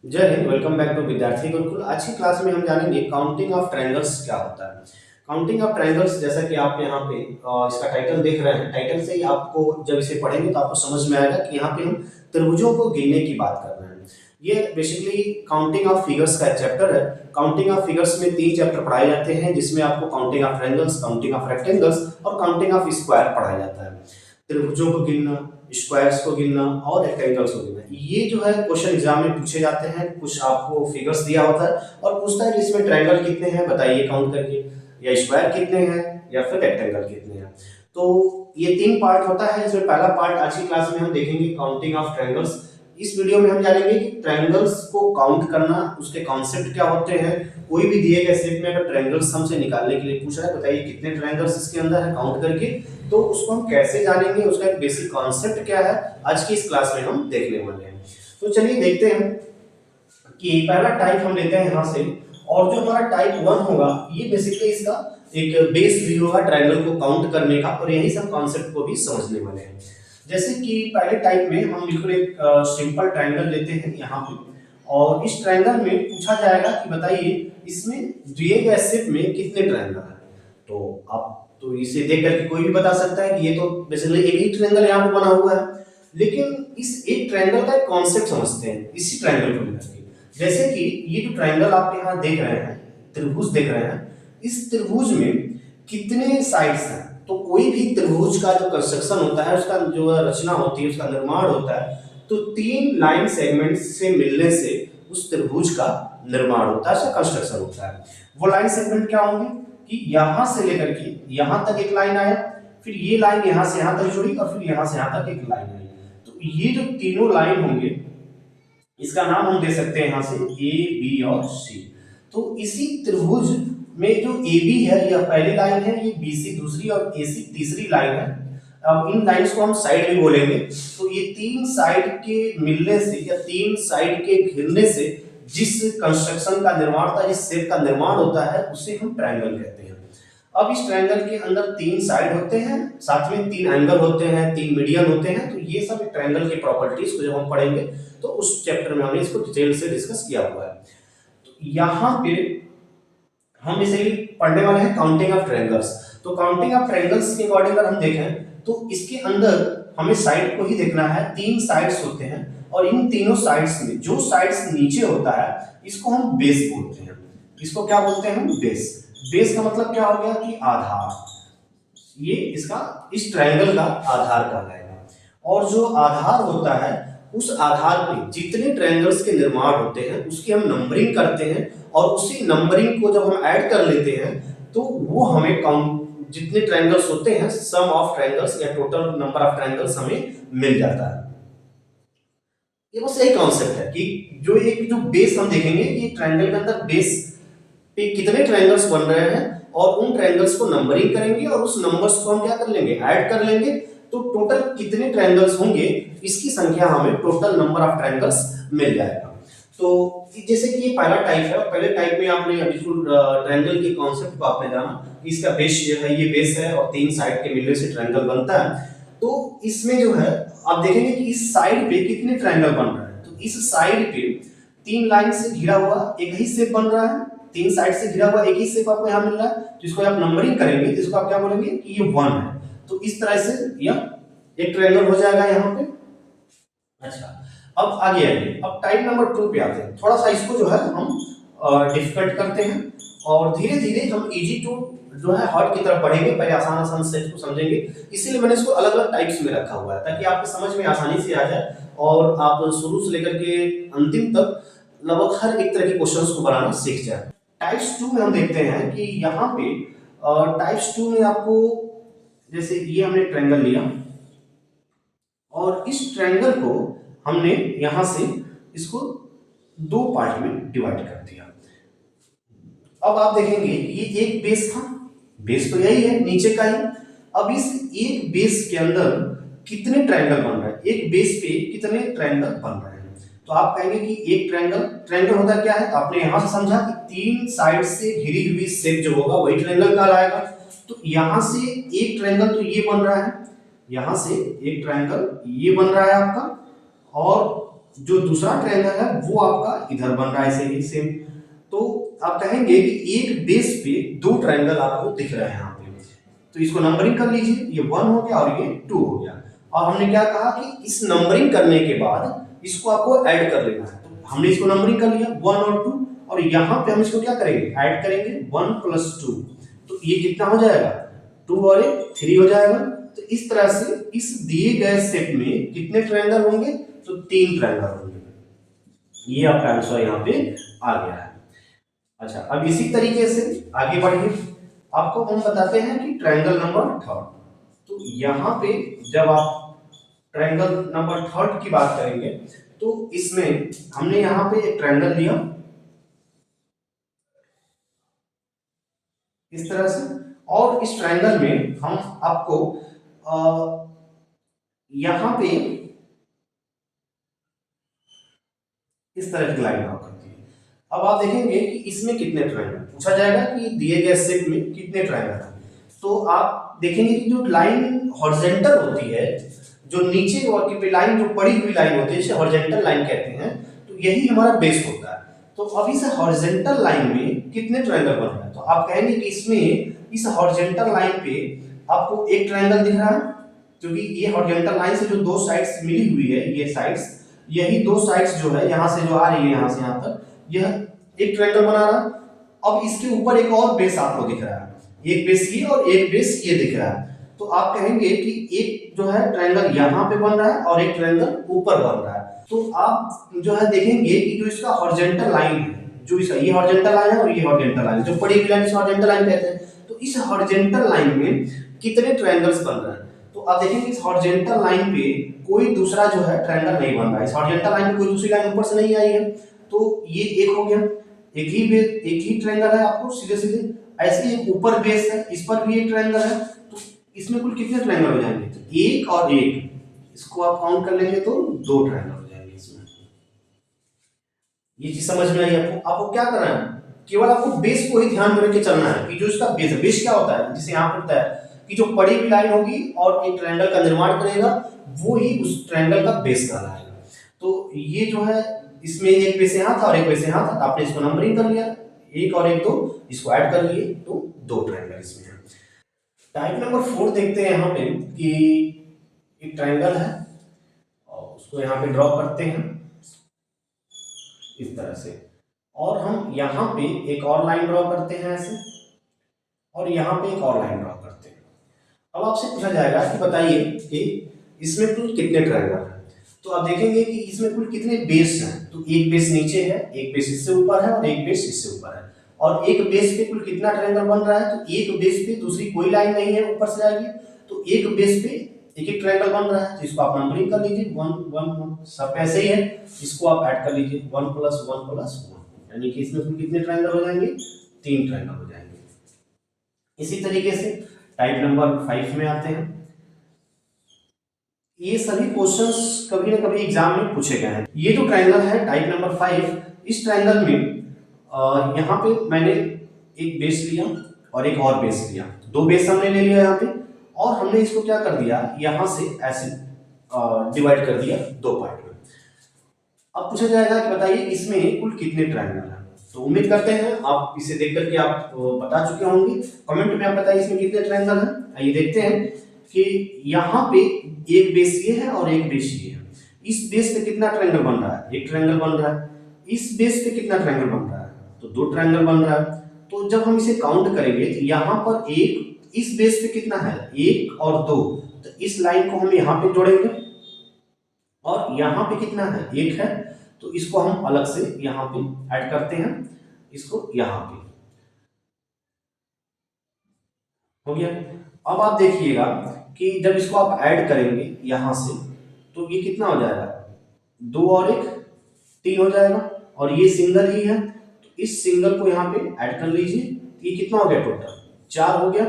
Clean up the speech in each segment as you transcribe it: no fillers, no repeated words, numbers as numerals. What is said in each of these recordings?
जय Hind. Welcome back to विद्यार्थी गुरुकुल। आज की क्लास में हम जानेंगे काउंटिंग ऑफ ट्रायंगल्स क्या होता है। काउंटिंग ऑफ ट्रायंगल्स, जैसा कि आप यहाँ पे इसका टाइटल देख रहे हैं, टाइटल से ही आपको जब इसे पढ़ेंगे तो आपको समझ में आएगा कि यहाँ पे हम त्रिभुजों को गिनने की बात कर रहे हैं। ये बेसिकली काउंटिंग ऑफ फिगर्स का एक चैप्टर है। काउंटिंग ऑफ फिगर्स में 3 चैप्टर पढ़ाए जाते हैं, जिसमें आपको counting of triangles, counting of rectangles और काउंटिंग ऑफ स्क्वायर पढ़ाया जाता है। त्रिभुजों को गिनना, स्क्वायर्स को गिनना और रेक्टेंगल्स को गिनना, ये जो है क्वेश्चन एग्जाम में पूछे जाते हैं। कुछ आपको फिगर्स दिया होता है और पूछता है कि इसमें ट्रायंगल कितने हैं बताइए काउंट करके, या स्क्वायर कितने हैं, या फिर रेक्टेंगल कितने हैं। तो ये 3 पार्ट होता है। इसमें पहला पार्ट आज की क्लास में हम देखेंगे काउंटिंग ऑफ ट्रायंगल्स। इस वीडियो में हम जानेंगे कि ट्रायंगल्स को काउंट करना, उसके कॉन्सेप्ट क्या होते हैं। कोई भी दिए गए शेप में अगर ट्रायंगल्स हमसे निकालने के लिए पूछ रहा है, बताइए कितने ट्रायंगल्स इसके अंदर है काउंट करके, तो उसको हम कैसे जानेंगे, उसका एक बेसिक कॉन्सेप्ट क्या है, आज की इस क्लास में हम देखने वाले हैं। तो चलिए देखते हैं कि पहला टाइप हम लेते हैं यहाँ से। और जो हमारा टाइप 1 होगा, ये बेसिकली इसका एक बेस व्यू होगा ट्रायंगल को काउंट करने का, और यही सब कॉन्सेप्ट को भी समझने वाले हैं। जैसे कि पहले टाइप में हम बिल्कुल एक सिंपल ट्रायंगल लेते हैं यहाँ पे, और इस ट्रायंगल में पूछा जाएगा कि बताइए इसमें दिए गए शेप में कितने ट्रायंगल हैं। तो आप तो इसे देख करके कोई भी बता सकता है कि ये तो बेसिकली एक ही ट्रायंगल यहाँ पे बना हुआ है। लेकिन इस एक ट्रायंगल का एक कॉन्सेप्ट समझते हैं इसी ट्रायंगल को लेकर के। जैसे कि ये जो ट्रायंगल आप यहाँ देख रहे हैं, त्रिभुज देख रहे हैं, इस त्रिभुज में कितने साइड्स हैं। तो कोई भी त्रिभुज का जो कंस्ट्रक्शन होता है, उसका जो रचना होती है, उसका निर्माण होता है, तो 3 लाइन सेगमेंट से मिलने से उस त्रिभुज का निर्माण होता है, उसका कंस्ट्रक्शन होता है। वो लाइन सेगमेंट क्या होंगे कि यहां से लेकर के यहां तक एक लाइन आया, फिर ये लाइन यहां से यहां तक जुड़ी, और फिर यहां से यहां तक एक लाइन आई। तो ये जो तीनों लाइन होंगे, इसका नाम हम दे सकते हैं यहां से ए, बी और सी। तो इसी त्रिभुज में जो ए बी है यह पहली लाइन है, ये बी सी दूसरी और ए सी तीसरी लाइन है। अब इन लाइंस को हम साइड भी बोलेंगे। तो ये 3 साइड के मिलने से या 3 साइड के घिरने से जिस कंस्ट्रक्शन का निर्माण होता है, जिस शेप का निर्माण होता है, उसे हम ट्रायंगल कहते हैं। अब इस ट्रायंगल के अंदर 3 साइड होते हैं, साथ में 3 एंगल होते हैं, 3 मीडियन होते हैं। तो ये सब ट्रायंगल की प्रॉपर्टीज को जब हम पढ़ेंगे तो उस चैप्टर में हमने इसको डिटेल से डिस्कस किया हुआ है। तो यहाँ पे हम इसे पढ़ने वाले हैं काउंटिंग ऑफ ट्रायंगल्स। तो काउंटिंग ऑफ ट्रायंगल्स के अकॉर्डिंग अगर हम देखें तो इसके अंदर हमें साइड को ही देखना है। 3 साइड्स होते हैं, और इन तीनों साइड्स में जो साइड्स नीचे होता है, इसको हम बेस बोलते हैं। इसको क्या बोलते हैं हम? बेस। बेस का मतलब क्या हो गया कि आधार। ये इसका इस ट्रायंगल का आधार कहलाएगा। और जो आधार होता है, उस आधार पे जितने ट्रायंगल्स के निर्माण होते हैं उसकी हम नंबरिंग करते हैं, और उसी नंबरिंग को जब हम ऐड कर लेते हैं तो वो हमें काउंट, जितने ट्रायंगल्स होते हैं, सम ऑफ ट्रायंगल्स या टोटल नंबर ऑफ ट्रायंगल्स हमें मिल जाता है। ये बस यही कॉन्सेप्ट है कि जो बेस हम देखेंगे, ये ट्रायंगल के अंदर बेस पे कितने ट्रायंगल्स बन रहे हैं, और उन ट्रायंगल्स को नंबरिंग करेंगे और उस नंबर्स को हम क्या कर लेंगे, ऐड कर लेंगे। तो टोटल कितने ट्रायंगल्स होंगे, इसकी संख्या हमें टोटल नंबर ऑफ ट्रायंगल्स मिल जाएगा। तो जैसे कि ये पहला टाइप है, और पहले टाइप में आपने बिल्कुल ट्रायंगल के कॉन्सेप्ट को आपने जाना। इसका बेस जो है, ये बेस है, और 3 साइड के मिलने से ट्रायंगल बनता है। तो इसमें जो है आप देखेंगे कि इस साइड पे कितने ट्रायंगल बन रहे हैं। तो इस साइड पे 3 लाइन से घिरा हुआ एक ही शेप बन रहा है, 3 साइड से घिरा हुआ एक ही शेप आपको यहाँ मिल रहा है। तो इसको आप नंबरिंग करेंगे तो इसको आप क्या बोलेंगे कि ये 1 है। तो इस तरह से यह एक ट्रायंगल हो जाएगा यहाँ पे। अच्छा, अब आगे आइए, अब टाइप नंबर 2 पे आते हैं। थोड़ा सा इसको जो है हम डिफिकल्ट करते हैं, और धीरे धीरे हम इजी टू जो है हार्ड की तरफ बढ़ेंगे। पहले आसान आसान सेट को समझेंगे, इसीलिए मैंने इसको अलग अलग टाइप्स में रखा हुआ है, ताकि आपको समझ में आसानी से आ जाए, और आप शुरू से लेकर के अंतिम तक लगभग हर एक तरह के क्वेश्चंस को बनाना सीख जाए। टाइप्स 2 में हम देखते हैं कि यहाँ पे टाइप्स 2 में आपको, जैसे ये हमने ट्रायंगल लिया, और इस ट्रायंगल को हमने यहां से इसको 2 पार्ट में डिवाइड कर दिया। अब आप देखेंगे ये एक बेस था, बेस तो यही है नीचे का ही। अब इस एक बेस के अंदर कितने ट्रायंगल बन रहे हैं, एक बेस पे कितने ट्रायंगल बन रहे हैं। तो आप कहेंगे कि एक ट्रायंगल, ट्रायंगल होता क्या है, तो आपने यहां से समझा कि 3 साइड से घिरी हुई शेप जो होगा वही ट्रायंगल कहलाएगा। तो यहां से एक ट्रायंगल तो ये बन रहा है, यहां से एक ट्रायंगल ये बन रहा है आपका, और जो दूसरा ट्रायंगल है वो आपका इधर बन रहा है ऐसे ही सेम। तो आप कहेंगे कि एक बेस पे दो ट्रायंगल आपको दिख रहे हैं यहाँ पे, तो इसको नंबरिंग कर लीजिए, ये 1 हो गया और ये 2 हो गया। और हमने क्या कहा कि इस नंबरिंग करने के बाद इसको आपको ऐड कर लेना है, तो हमने इसको नंबरिंग कर लिया 1 और 2, और यहाँ पे हम इसको क्या करेंगे, ऐड करेंगे 1 प्लस 2, तो ये कितना हो जाएगा, 2 और 1 3 हो जाएगा। तो इस तरह से इस दिए गए सेट में कितने ट्रायंगल होंगे, तो 3 ट्रायंगल होंगे। ये आपका आंसर यहाँ पे आ गया है। अच्छा, अब इसी तरीके से आगे बढ़िए, आपको हम बताते हैं कि ट्रायंगल नंबर थर्ड। तो यहाँ पे जब आप ट्रायंगल नंबर थर्ड की बात करेंगे तो इसमें हमने यहाँ पे एक ट्रायंगल लिया इस तरह से, और इस ट्रायंगल में हम आपको यहाँ पे इस तरह की लाइन ड्रॉ करती है। अब आप देखेंगे कि इसमें कितने ट्रायंगल पूछा जाएगा कि दिए गए सेट में कितने ट्रायंगल हैं, तो आप देखेंगे कि जो लाइन हॉरिजॉन्टल होती है, जो नीचे की लाइन जो पड़ी हुई लाइन होती है इसे हॉरिजॉन्टल लाइन कहते हैं, तो यही हमारा बेस होता है। तो अब इस हॉरिजॉन्टल लाइन में कितने ट्रायंगल बन रहे हैं, तो आप कहेंगे कि इसमें इस हॉरिजॉन्टल लाइन पे आपको एक ट्रायंगल दिख रहा है, क्योंकि ये हॉरिजॉन्टल लाइन से जो दो साइड्स मिली हुई है, ये साइड्स, यही दो साइड्स जो है यहाँ से जो आ रही है यहाँ से यहाँ तक, यह एक ट्रायंगल बना रहा है। अब इसके ऊपर एक और बेस आपको दिख रहा है, एक बेस ये और एक बेस ये दिख रहा है, तो आप कहेंगे कि एक जो है ट्रायंगल यहाँ पे बन रहा है और एक ट्रायंगल ऊपर बन रहा है। तो आप जो है देखेंगे कि जो इसका हॉरिजॉन्टल लाइन है, जो इसका ये हॉरिजॉन्टल लाइन है और ये हॉरिजॉन्टल लाइन, जो पड़ी हुई लाइन इसे हॉरिजॉन्टल लाइन कहते हैं। तो इस हॉरिजॉन्टल लाइन में कितने ट्रायंगल्स बन रहे हैं, तो आप देखेंगे इस हॉरिजॉन्टल लाइन पे कोई दूसरा जो है ट्रायंगल नहीं बन रहा है, इस हॉरिजॉन्टल लाइन पे कोई दूसरी लाइन ऊपर से नहीं आई है, तो ये एक हो गया, एक ही ट्रायंगल है आपको सीधे सीधे। ऐसे एक ऊपर बेस है, इस पर भी एक ट्रायंगल है, तो इसमें कुल कितने ट्रायंगल हो जाएंगे, तो एक और एक, इसको आप काउंट कर लेंगे तो दो ट्रायंगल हो जाएंगे इसमें। ये चीज समझ में आई आपको। आपको क्या करना है, केवल आपको बेस को ही ध्यान में रख के चलना है कि जो इसका बेस है, बेस क्या होता है, जिसे यहाँ पर होता है कि जो पड़ी हुई लाइन होगी और एक ट्रायंगल का निर्माण करेगा, वो ही उस ट्रायंगल का बेस कहलाएगा। तो ये जो है इसमें एक बेस यहाँ था और एक बेस यहाँ था, तो आपने इसको नंबरिंग कर लिया, एक और एक दो, इसको ऐड कर लिए तो दो ट्रायंगल इसमें है। टाइप नंबर 4 देखते हैं यहाँ पे कि एक ट्रायंगल है और उसको यहाँ पे ड्रॉ करते हैं इस तरह से, और हम यहाँ पे एक और लाइन ड्रॉ करते हैं ऐसे, और यहाँ पे एक और लाइन ड्रॉ करते हैं। अब आपसे पूछा जाएगा कि बताइए कि इसमें कुल कितने ट्रायंगल हैं, तो आप देखेंगे कि इसमें कुल कितने बेस हैं, तो एक बेस नीचे है, एक बेस इससे ऊपर है और एक बेस इससे ऊपर है, और एक बेस पे कुल कितना ट्रायंगल बन रहा है, तो एक बेस पे दूसरी कोई लाइन नहीं है ऊपर से आएगी, तो एक बेस पे एक एक ट्रायंगल बन रहा है, तो इसको आप नंबरिंग कर लीजिए 1 1 1, सब ऐसे ही है, इसको आप ऐड कर लीजिए 1 प्लस 1 प्लस 1, यानी कि इसमें कुल कितने ट्रायंगल हो जाएंगे, 3 ट्रायंगल हो जाएंगे। इसी तरीके से टाइप नंबर 5 में आते हैं। ये सभी क्वेश्चंस कभी ना कभी एग्जाम में पूछे गए हैं। ये जो ट्रायंगल है टाइप नंबर 5, इस ट्रायंगल में यहाँ पे मैंने एक बेस लिया और एक और बेस लिया, दो बेस हमने ले लिया यहाँ पे, और हमने इसको क्या कर दिया, यहाँ से ऐसे डिवाइड कर दिया दो पार्ट में। अब पूछा जाएगा कि बताइए इसमें कुल कितने ट्रायंगल हैं, तो उम्मीद करते हैं आप इसे देख करके आप बता चुके होंगे। कमेंट में आप बताइए इसमें कितने ट्रायंगल हैं। आइए देखते हैं कि यहाँ पे एक बेस ये है और एक बेस ये है, इस बेस पे कितना ट्रायंगल बन रहा है, एक ट्रायंगल बन रहा है, इस बेस पे कितना ट्रायंगल बन रहा है, तो दो ट्रायंगल बन रहा है। तो जब हम इसे काउंट करेंगे तो यहाँ पर एक, इस बेस पे कितना है, एक और दो, तो इस लाइन को हम यहाँ पे जोड़ेंगे, और यहाँ पे कितना है, एक है, तो इसको हम अलग से यहाँ पे ऐड करते हैं, इसको यहाँ पे हो गया। अब आप देखिएगा कि जब इसको आप ऐड करेंगे यहाँ से, तो ये कितना हो जाएगा, दो और एक, तीन हो जाएगा, और ये सिंगल ही है, तो इस सिंगल को यहाँ पे ऐड कर लीजिए, तो ये कितना हो गया, टोटल चार हो गया।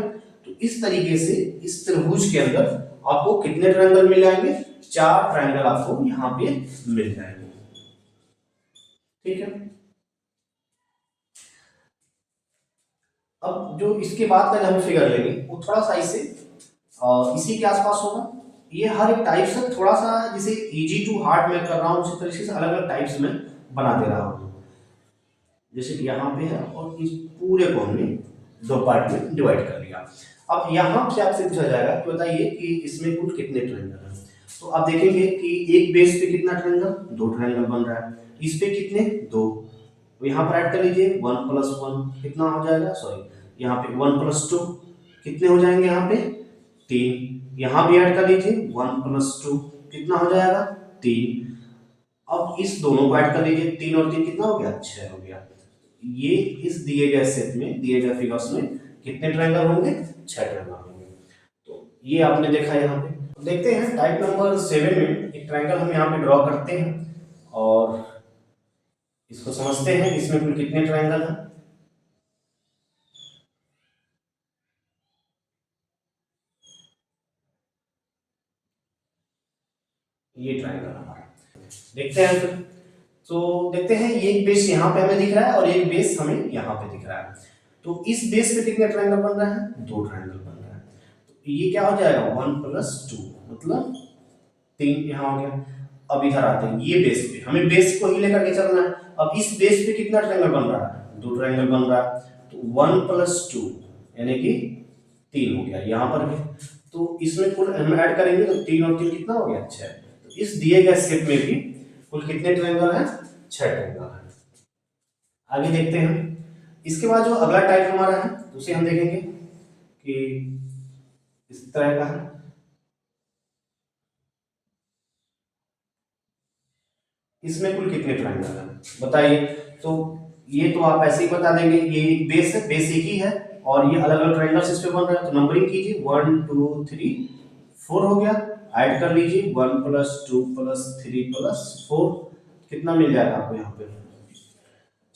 तो इस तरीके से इस त्रिभुज के अंदर आपको कितने ट्रायंगल मिल जाएंगे, चार ट्रायंगल आपको यहाँ पे मिल जाएंगे। ठीक है, अब जो इसके बाद का हम फिगर लेंगे वो थोड़ा सा इसे इसी के आसपास होगा। ये हर एक टाइप से थोड़ा सा जैसे इजी टू हार्ड मैं कर रहा हूँ, उसी तरीके से अलग अलग टाइप्स में बना दे रहा हूँ। जैसे कि यहाँ पे है और इस पूरे को हमने दो पार्ट में डिवाइड कर लिया। अब यहाँ से आपसे पूछा जाएगा कि बताइए कि इसमें कुल कितने ट्रायंगल हैं। तो आप देखेंगे कि एक बेस पे कितना ट्रायंगल, दो ट्रायंगल बन रहा है। इस पे कितने, दो। तो यहाँ पर ऐड कर लीजिए 1 + 1 कितना हो जाएगा, सॉरी यहाँ पे 1 + 2 कितने हो जाएंगे, यहाँ पे 3। यहाँ भी ऐड कर लीजिए 1 + 2 कितना हो जाएगा, 3। अब इस दोनों को ऐड कर लीजिए, 3 और 3 कितना हो गया, 6 हो गया। ये इस दिए गए सेट में, दिए गए फिगर्स में कितने ट्रायंगल होंगे, 6 ट्रायंगल होंगे। तो ये आपने देखा यहाँ पे। देखते हैं टाइप नंबर 7 में एक ट्रायंगल हम यहाँ पे ड्रॉ करते हैं और इसको समझते हैं इसमें कुल कितने ट्रायंगल हैं। ये ट्रायंगल हमारा देखते हैं फिर। तो देखते हैं ये एक बेस यहाँ पे हमें दिख रहा है और एक बेस हमें यहाँ पे दिख रहा है। तो इस बेस पे कितने ट्रायंगल बन रहा है, दो ट्रायंगल बन रहा है। तो ये क्या हो जाएगा 1 + 2 मतलब 3 यहाँ हो गया। अब इधर आते हैं ये बेस पे, हमें बेस को ही लेकर के चलना है। अब इस बेस पे कितना ट्रायंगल बन रहा है, दो ट्रायंगल बन रहा है। तो 1 + 2 यानी कि 3 हो गया यहाँ पर भी। तो इसमें कुल हम ऐड करेंगे तो 3 और 3 कितना हो गया, 6। तो इस दिए गए सेट में भी कुल कितने ट्रायंगल हैं, 6 ट्रायंगल हैं। आगे देखते हैं। इसके बाद जो अगला टाइप हमारा है उसे हम देखेंगे कि इस तरह का है। इसमें कुल कितने ट्रायंगल हैं बताइए। तो ये तो आप ऐसे ही बता देंगे, ये एक बेस है, बेस एक ही है और ये अलग अलग ट्रायंगल्स इस पे बन रहे हैं। तो नंबरिंग कीजिए 1 2 3 4 हो गया। ऐड कर लीजिए 1 + 2 + 3 + 4 कितना मिल जाएगा आपको यहाँ पे,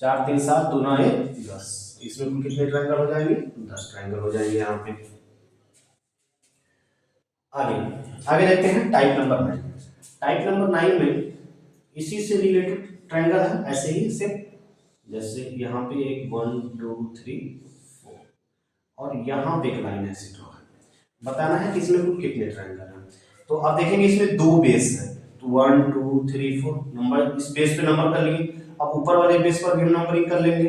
4 3 7 2 9 1 10। इसमें कुल कितने ट्रायंगल हो जाएंगे, 10 ट्रायंगल हो जाएंगे यहाँ पे। आगे आगे देखते हैं टाइप नंबर 9। टाइप नंबर 9 में इसी से रिलेटेड ट्रायंगल है, ऐसे ही से जैसे यहाँ पे एक 1 2 3 4 और यहाँ पे एक लाइन ऐसे ड्रॉ है। बताना है कि इसमें कुल कितने ट्रायंगल हैं। तो आप देखेंगे इसमें दो बेस है, तो 1 2 3 4 नंबर इस बेस पे नंबर कर लिए। अब ऊपर वाले बेस पर भी हम नंबरिंग कर लेंगे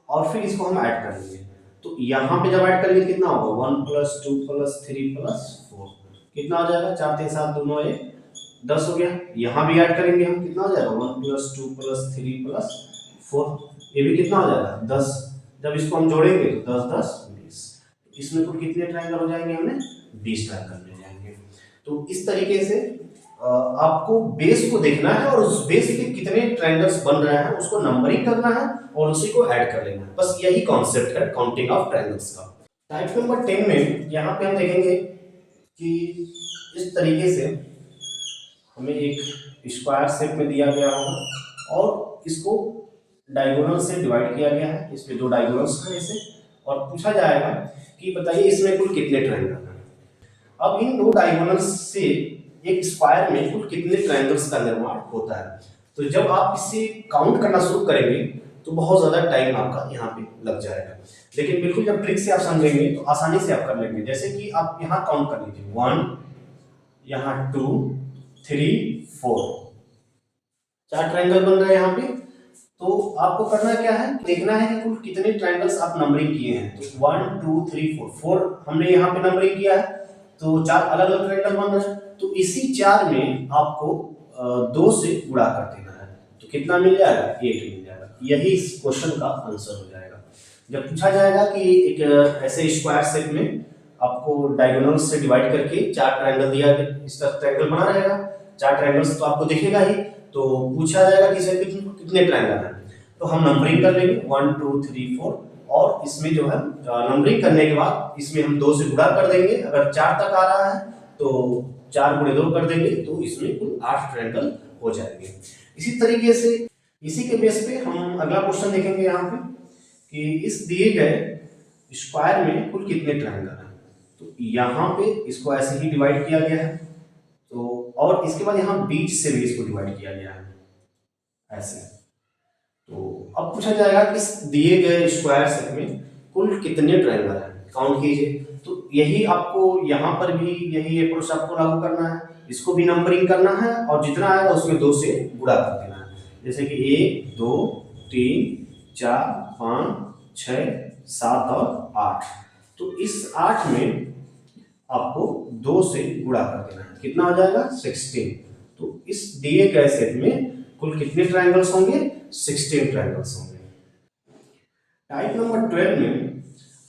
और फिर इसको हम ऐड कर लेंगे। तो यहाँ पे जब ऐड करेंगे कितना होगा 1 + 2 + 3 + 4 कितना हो जाएगा, 4 3 7 2 9 1 10 हो गया। यहाँ भी ऐड करेंगे हम, कितना हो जाएगा 1 + 2 + 3 + 4 ये भी कितना हो जाएगा 10। जब इसको हम जोड़ेंगे तो 10 10 20। इसमें कुल कितने ट्रायंगल हो जाएंगे, हमें 20 ट्रायंगल मिल जाएंगे। तो इस तरीके से आपको बेस को देखना है और उस बेस पे कितने ट्रायंगल्स बन रहे हैं उसको नंबरिंग करना है और उसी को ऐड कर लेना है। बस यही कॉन्सेप्ट है काउंटिंग ऑफ ट्रायंगल्स का। टाइप नंबर 10 में यहाँ पे हम देखेंगे कि इस तरीके से हमें एक स्क्वायर शेप में दिया गया होगा और इसको डायगोनल से डिवाइड किया गया है। इस पे दो डायगोनल्स हैं ऐसे और पूछा जाएगा कि बताइए इसमें कुल कितने ट्रायंगल हैं। अब इन दो डायगोनल्स से एक स्क्वायर में कुल कितने ट्रायंगल्स का निर्माण होता है। तो जब आप इसे काउंट करना शुरू करेंगे तो बहुत ज्यादा टाइम आपका यहाँ पे लग जाएगा, लेकिन बिल्कुल जब ट्रिक से आप समझेंगे तो आसानी से आप कर लेंगे। जैसे कि आप यहाँ काउंट कर लीजिए 1 यहाँ 2 3 4 चार ट्रायंगल बन रहे हैं यहाँ पे। तो आपको करना क्या है, देखना है कि कुल कितने ट्रायंगल्स आप नंबरिंग किए हैं। तो 1 2 3 4 4 हमने यहाँ पे नंबरिंग किया है तो चार अलग अलग ट्रायंगल बन रहे हैं। तो इसी चार में आपको दो से गुणा कर देना है तो कितना मिल जाएगा, 8 मिल जाएगा। यही इस क्वेश्चन का आंसर हो जाएगा। जब पूछा जाएगा कि एक ऐसे स्क्वायर शेप में आपको डायगोनल से डिवाइड करके चार ट्रायंगल दिया गया, इसका ट्रायंगल बना रहेगा, चार ट्रायंगल्स तो आपको दिखेगा ही। तो पूछा जाएगा कि इसमें कितने ट्रायंगल हैं तो हम नंबरिंग कर लेंगे 1 2 3 4 और इसमें जो है नंबरिंग करने के बाद इसमें हम 2 से गुणा कर देंगे। अगर 4 तक आ रहा है तो 4 × 2 कर देंगे तो इसमें कुल 8 ट्रायंगल हो जाएंगे। इसी तरीके से इसी के बेस पे हम अगला क्वेश्चन देखेंगे यहाँ पे कि इस दिए गए स्क्वायर में कुल कितने ट्रायंगल हैं। तो यहाँ पे इसको ऐसे ही डिवाइड किया गया है। तो और इसके बाद यहाँ बीच से भी इसको डिवाइड किया गया है ऐसे। तो अब पूछा जाएगा कि इस दिए गए स्क्वायर शेप में कुल कितने ट्रायंगल हैं, काउंट कीजिए। तो यही आपको यहाँ पर भी यही अप्रोच आपको लागू करना है, इसको भी नंबरिंग करना है और जितना आएगा उसमें 2 से गुणा कर देना है। जैसे कि 1 2 3 4 5 6 7 और 8। तो इस 8 में आपको 2 से गुणा कर देना है, कितना हो जाएगा 16। तो इस दिए गए सेट में कुल कितने ट्रायंगल्स होंगे, 16 ट्रायंगल्स होंगे। टाइप नंबर 12 में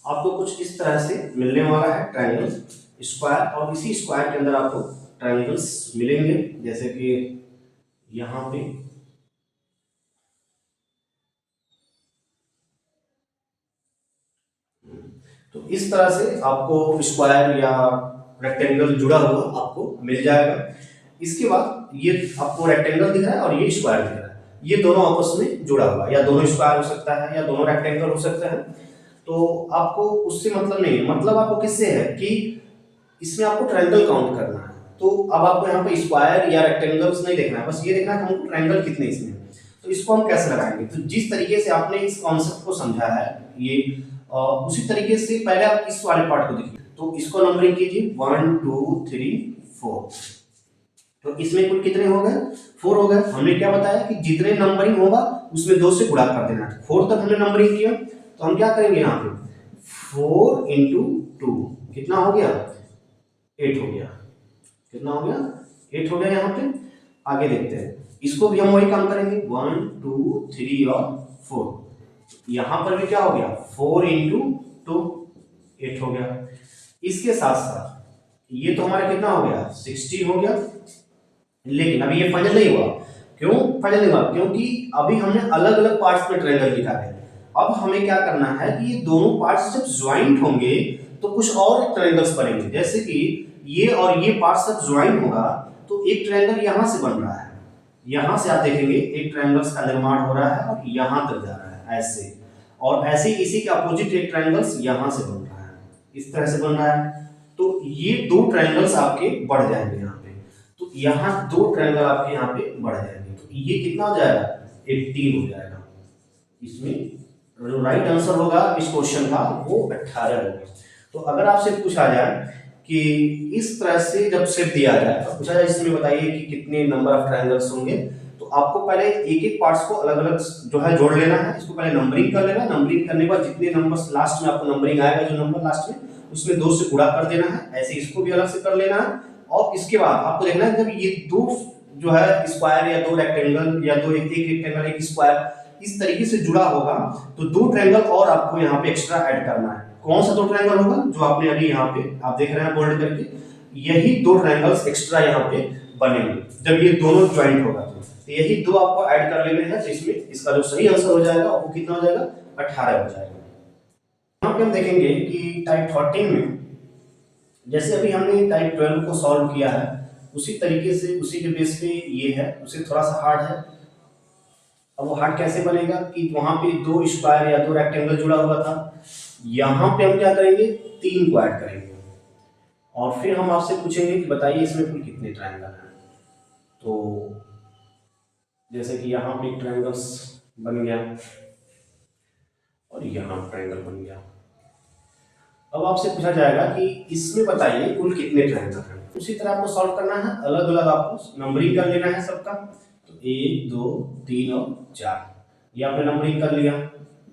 आपको कुछ इस तरह से मिलने वाला है ट्रायंगल स्क्वायर, और इसी स्क्वायर के अंदर आपको ट्रायंगल्स मिलेंगे, जैसे कि यहाँ पे तो इस तरह से आपको स्क्वायर या रेक्टेंगल जुड़ा हुआ आपको मिल जाएगा। इसके बाद ये आपको रेक्टेंगल दिख रहा है और ये स्क्वायर दिख रहा है, ये दोनों आपस में जुड़ा हुआ, या दोनों स्क्वायर हो सकता है या दोनों रेक्टेंगल हो सकता है। तो आपको उससे मतलब नहीं है, मतलब आपको किससे है कि इसमें आपको ट्रायंगल काउंट करना है। तो अब आपको यहाँ पे स्क्वायर या रेक्टेंगल्स नहीं देखना है, बस ये देखना है कि हमको ट्रायंगल कितने इसमें है। तो इसको हम कैसे लगाएंगे, तो जिस तरीके से आपने इस कॉन्सेप्ट को समझा है ये उसी तरीके से पहले आप इस वाले पार्ट को देखिए। तो इसको नंबरिंग कीजिए 1 2 3 4। तो इसमें कुल कितने हो गए, 4 हो गए। हमने क्या बताया कि जितने नंबरिंग होगा उसमें 2 से गुणा कर देना है। 4 तक हमने नंबरिंग किया, तो हम क्या करेंगे यहाँ पे 4 इंटू 2 कितना हो गया, 8 हो गया। कितना हो गया, 8 हो गया। यहाँ पे आगे देखते हैं, इसको भी हम वही काम करेंगे 1 2 3 और 4। यहाँ पर भी क्या हो गया 4 इंटू 2 8 हो गया। इसके साथ साथ ये तो हमारा कितना हो गया 16 हो गया। लेकिन अभी ये फाइनल नहीं हुआ, क्यों फाइनल नहीं हुआ, क्योंकि अभी हमने अलग अलग पार्ट्स में ट्रायंगल निकाले। अब हमें क्या करना है कि ये दोनों पार्ट्स जब ज्वाइंट होंगे तो कुछ और ट्रायंगल्स बनेंगे। जैसे कि ये और ये पार्ट जब ज्वाइंट होगा तो एक ट्रायंगल यहां से बन रहा है, यहां से आप देखेंगे एक ट्रायंगल्स का निर्माण हो रहा है और यहां तक जा रहा है ऐसे, और ऐसे इसी के अपोजिट एक ट्रायंगल्स यहां से बन रहा है, इस तरह से बन रहा है। तो ये दो ट्रायंगल्स आपके बढ़ जाएंगे यहाँ पे, तो यहाँ दो ट्रायंगल आपके यहाँ पे बढ़ जाएंगे। तो ये कितना हो जाएगा 18 हो जाएगा। इसमें जो राइट आंसर होगा इस क्वेश्चन का वो 18 होगा। तो अगर आपसे पूछा जाए कि इस तरह से जब शेप दिया जाए तो पूछा जाए इसमें बताइए कि कितने नंबर ऑफ ट्रायंगल्स होंगे, तो आपको पहले एक एक पार्ट्स को अलग अलग जो है जोड़ लेना है। इसको पहले नंबरिंग कर लेना, नंबरिंग करने के बाद जितने नंबर्स लास्ट में आपको नंबरिंग आएगा जो नंबर लास्ट में उसमें 2 से गुणा कर देना है। ऐसे इसको भी अलग से कर लेना है। और इसके बाद आपको देखना है जब ये दो जो है स्क्वायर या दो रेक्टेंगल या दो एक रेक्टेंगल एक स्क्वायर इस तरीके से जुड़ा होगा तो दो ट्रायंगल और आपको यहाँ पे एक्स्ट्रा ऐड करना है। कौन सा दो ट्रायंगल होगा, जो आपने अभी यहाँ पे आप देख रहे हैं बोल्ड करके, यही दो ट्रायंगल्स एक्स्ट्रा यहाँ पे बनेंगे जब ये दोनों ज्वाइंट होगा। तो यही दो आपको ऐड कर लेने हैं। तो इसमें इसका जो सही आंसर हो जाएगा वो कितना हो जाएगा 18 हो जाएगा। यहाँ पे हम देखेंगे कि टाइप 14 में जैसे अभी हमने टाइप 12 को सॉल्व किया है उसी तरीके से उसी के बेस पे ये है, उसे थोड़ा सा हार्ड है। अब वो हार्ड कैसे बनेगा कि वहां पे दो स्क्वायर या दो रेक्टेंगल जुड़ा हुआ था, यहाँ पे हम क्या करेंगे 3 को ऐड करेंगे और फिर हम आपसे पूछेंगे कि बताइए इसमें कुल कितने ट्रायंगल हैं। तो जैसे कि यहाँ पे एक ट्रायंगल्स बन गया और यहाँ ट्रायंगल बन गया। अब आपसे पूछा जाएगा कि इसमें बताइए कुल कितने ट्रायंगल हैं। उसी तरह आपको सॉल्व करना है, अलग अलग आपको नंबरिंग कर लेना है सबका। तो 1 2 3 और 4 ये आपने नंबरिंग कर लिया।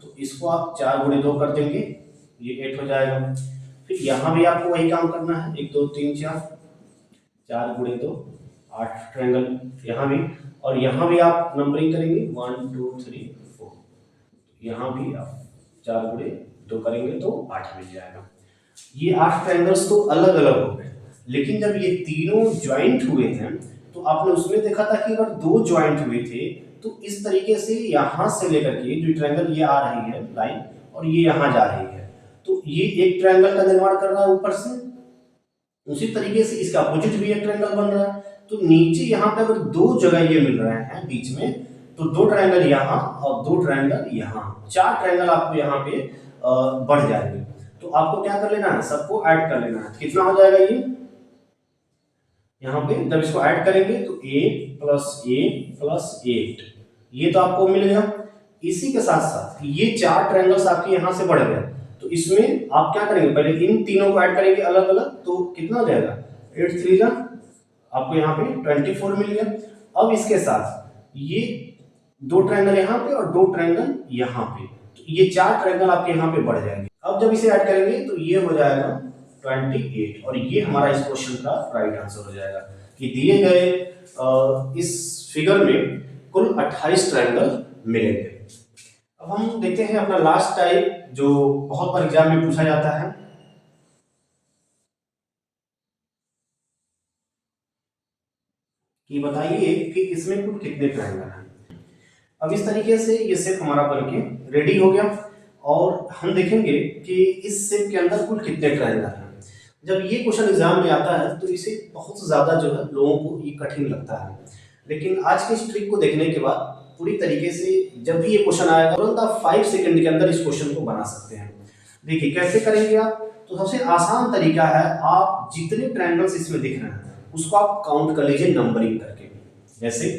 तो इसको आप 4 गुणे 2 कर देंगे, ये 8 हो जाएगा। फिर यहाँ भी आपको वही काम करना है 1 2 3 4, 4 गुणे 2 8 ट्रायंगल यहाँ भी, और यहाँ भी आप नंबरिंग करेंगे 1 2 3 4, यहाँ भी आप 4 गुणे 2 करेंगे तो 8 मिल जाएगा। ये 8 ट्रायंगल्स तो अलग अलग हो गए, लेकिन जब ये तीनों ज्वाइंट हुए हैं तो आपने उसमें देखा था कि अगर दो ज्वाइंट हुए थे तो इस तरीके से यहाँ से लेकर के जो ट्रायंगल ये आ रही है लाइन और ये यहाँ जा रही है, तो ये एक ट्रायंगल का निर्माण कर रहा है ऊपर से। उसी तरीके से इसका अपोजिट भी एक ट्रायंगल बन रहा है। तो नीचे यहाँ पे अगर दो जगह ये मिल रहे हैं बीच में, तो दो ट्रायंगल यहाँ और दो ट्रायंगल यहाँ, 4 ट्रायंगल आपको यहाँ पे बढ़ जाएंगे। तो आपको क्या कर लेना है, सबको ऐड कर लेना है। कितना हो जाएगा ये यहाँ पे जब इसको ऐड करेंगे तो 8 + 8 ये तो आपको मिल गया। इसी के साथ साथ ये 4 ट्रायंगल्स आपके यहाँ से बढ़ गए, तो इसमें आप क्या करेंगे, पहले इन तीनों को ऐड करेंगे अलग अलग, तो कितना हो जाएगा 8 3 जा, आपको यहाँ पे 24 मिल गया। अब इसके साथ ये दो ट्रायंगल यहाँ पे और दो ट्रायंगल यहाँ पे, तो ये 4 ट्रायंगल आपके यहाँ पे बढ़ जाएंगे। अब जब इसे ऐड करेंगे तो ये हो जाएगा 28 और ये हमारा इस क्वेश्चन का राइट आंसर हो जाएगा कि दिए गए इस फिगर में कुल 28 ट्रायंगल मिलेंगे। अब हम देखते हैं अपना लास्ट टाइप जो बहुत बार एग्जाम में पूछा जाता है कि बताइए कि इसमें कुल कितने ट्रायंगल हैं। अब इस तरीके से ये शेप हमारा बनके रेडी हो गया और हम देखेंगे कि इस शेप के अंदर कुल कितने ट्रायंगल हैं। जब ये क्वेश्चन एग्जाम में आता है तो इसे बहुत ज्यादा जो है लोगों को ये कठिन लगता है, लेकिन आज के इस ट्रिक को देखने के बाद पूरी तरीके से जब भी ये क्वेश्चन आएगा तुरंत आप 5 सेकंड के अंदर इस क्वेश्चन को बना सकते हैं। देखिए कैसे करेंगे आप, तो सबसे आसान तरीका है आप जितने ट्रायंगल्स इसमें दिख रहे हैं उसको आप काउंट कर लीजिए नंबरिंग करके। जैसे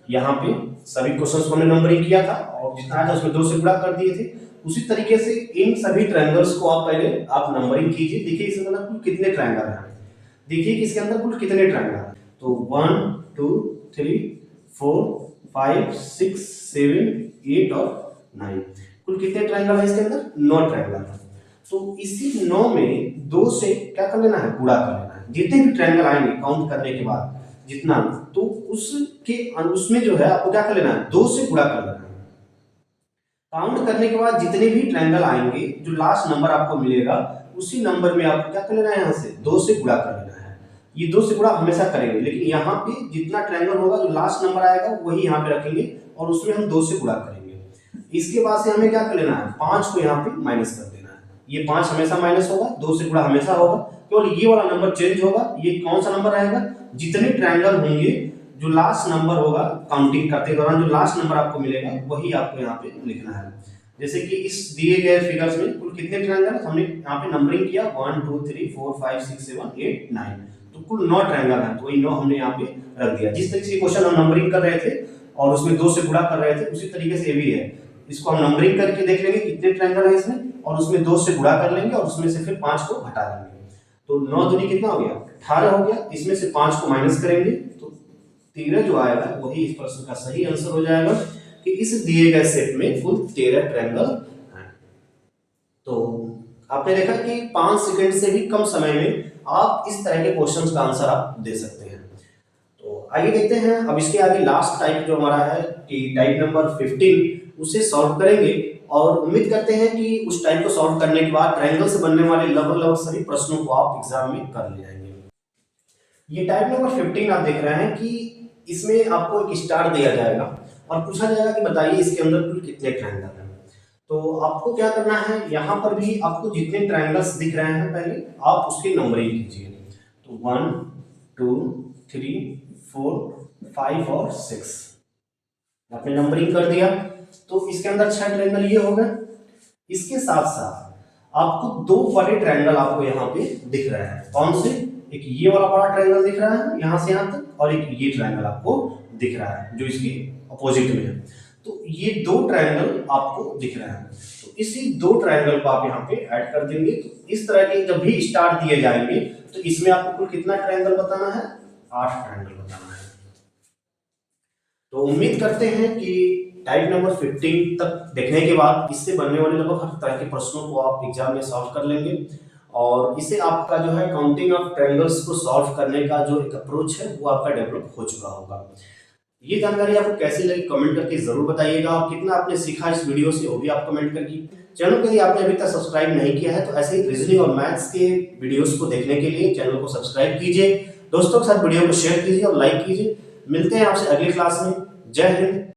यहाँ पे सभी क्वेश्चंस को हमने नंबरिंग किया था और जितना आया था उसमें 2 से गुणा कर दिए थे, उसी तरीके से इन सभी ट्रायंगल्स को आप पहले आप नंबरिंग कीजिए। देखिए इसके अंदर कुल कितने ट्रायंगल हैं, देखिए कि इसके अंदर कुल कितने ट्रायंगल हैं, तो 1 2 3 4 5 6 7 8 और 9, कुल कितने ट्रायंगल है इसके अंदर, 9 ट्रायंगल है। तो इसी 9 में 2 से क्या कर लेना है, गुणा कर लेना है। जितने भी ट्रायंगल आएंगे काउंट करने के बाद जितना, तो उसमें जो है आपको क्या कर लेना है, 2 से गुणा कर लेना है। काउंट करने के बाद जितने भी ट्रायंगल आएंगे जो लास्ट नंबर आपको मिलेगा उसी नंबर में आपको क्या कर लेना है, यहाँ से 2 से गुणा कर लेना है। ये 2 से गुणा हमेशा करेंगे, लेकिन यहाँ पे जितना ट्रायंगल होगा जो लास्ट नंबर आएगा वही यहाँ पे रखेंगे और उसमें हम 2 से गुणा करेंगे। इसके बाद से हमें क्या कर लेना है, 5 को यहाँ पे माइनस कर देना है। ये 5 हमेशा माइनस होगा, 2 से गुणा हमेशा होगा, केवल ये वाला नंबर चेंज होगा। ये कौन सा नंबर आएगा, जितने ट्रायंगल होंगे जो लास्ट नंबर होगा काउंटिंग करते दौरान जो लास्ट नंबर आपको मिलेगा वही आपको यहाँ पे लिखना है। जैसे कि इस दिए गए फिगर्स में कुल कितने ट्रायंगल हमने यहाँ पे नंबरिंग किया 1 2 3 4 5 6 7 8 9, तो कुल 9 ट्रायंगल हैं, तो वही 9 हमने यहाँ पे रख दिया। जिस तरीके से क्वेश्चन हम नंबरिंग कर रहे थे और उसमें 2 से गुणा कर रहे थे उसी तरीके से ये भी है। इसको हम नंबरिंग करके देख लेंगे कितने ट्रायंगल है इसमें और उसमें 2 से गुणा कर लेंगे और उसमें से फिर 5 को घटा देंगे, तो 9 दूनी कितना हो गया 18 हो गया। इसमें से 5 को माइनस करेंगे तो 13 जो आएगा वही इस प्रश्न का सही आंसर हो जाएगा कि इस दिए गए सेट में कुल 13 ट्रायंगल हैं। तो आपने देखा कि 5 सेकंड से भी कम समय में आप इस तरह के क्वेश्चंस का आंसर आप दे सकते हैं। तो आइए देखते हैं अब इसके आगे लास्ट टाइप जो हमारा है कि टाइप नंबर 15 उसे सॉल्व करेंगे और उम्मीद करते हैं कि उस टाइप को सॉल्व करने के बाद ट्रायंगल से बनने वाले लगभग सभी प्रश्नों को आप एग्जाम में कर ले जाएंगे। ये टाइप नंबर 15 आप देख रहे हैं कि इसमें आपको एक स्टार दिया जाएगा और पूछा जाएगा कि बताइए इसके अंदर कुल कितने ट्रायंगल हैं। तो आपको क्या करना है, यहाँ पर भी आपको जितने ट्रायंगल्स दिख रहे हैं पहले आप उसकी नंबरिंग कीजिए। तो 1 2 3 4 5 और 6 आपने नंबरिंग कर दिया, तो इसके अंदर 6 ट्रायंगल ये हो गए। इसके साथ साथ आपको 2 बड़े ट्रायंगल आपको यहाँ पे दिख रहे हैं। कौन से, एक ये वाला बड़ा ट्रायंगल दिख रहा है यहाँ से यहाँ तक और एक ये ट्रायंगल आपको दिख रहा है जो इसके अपोजिट में है। तो ये 2 ट्रायंगल आपको दिख रहे हैं, तो इसी 2 ट्रायंगल को आप यहाँ पे ऐड कर देंगे। तो इस तरह के जब भी स्टार दिए जाएंगे तो इसमें आपको कुल कितना ट्रायंगल बताना है, 8 ट्रायंगल बताना है। तो उम्मीद करते हैं कि टाइप नंबर 15 तक देखने के बाद इससे बनने वाले लगभग हर तरह के प्रश्नों को आप एग्जाम में सॉल्व कर लेंगे और इससे आपका जो है काउंटिंग ऑफ ट्रायंगल्स को सॉल्व करने का जो एक अप्रोच है वो आपका डेवलप हो चुका होगा। ये जानकारी आपको कैसी लगी कमेंट करके जरूर बताइएगा और कितना आपने सीखा इस वीडियो से वो भी आप कमेंट करके। चैनल को यदि आपने अभी तक सब्सक्राइब नहीं किया है तो ऐसे ही रीजनिंग और मैथ्स के वीडियोस को देखने के लिए चैनल को सब्सक्राइब कीजिए, दोस्तों के साथ वीडियो को शेयर कीजिए और लाइक कीजिए। मिलते हैं आपसे अगली क्लास में। जय हिंद।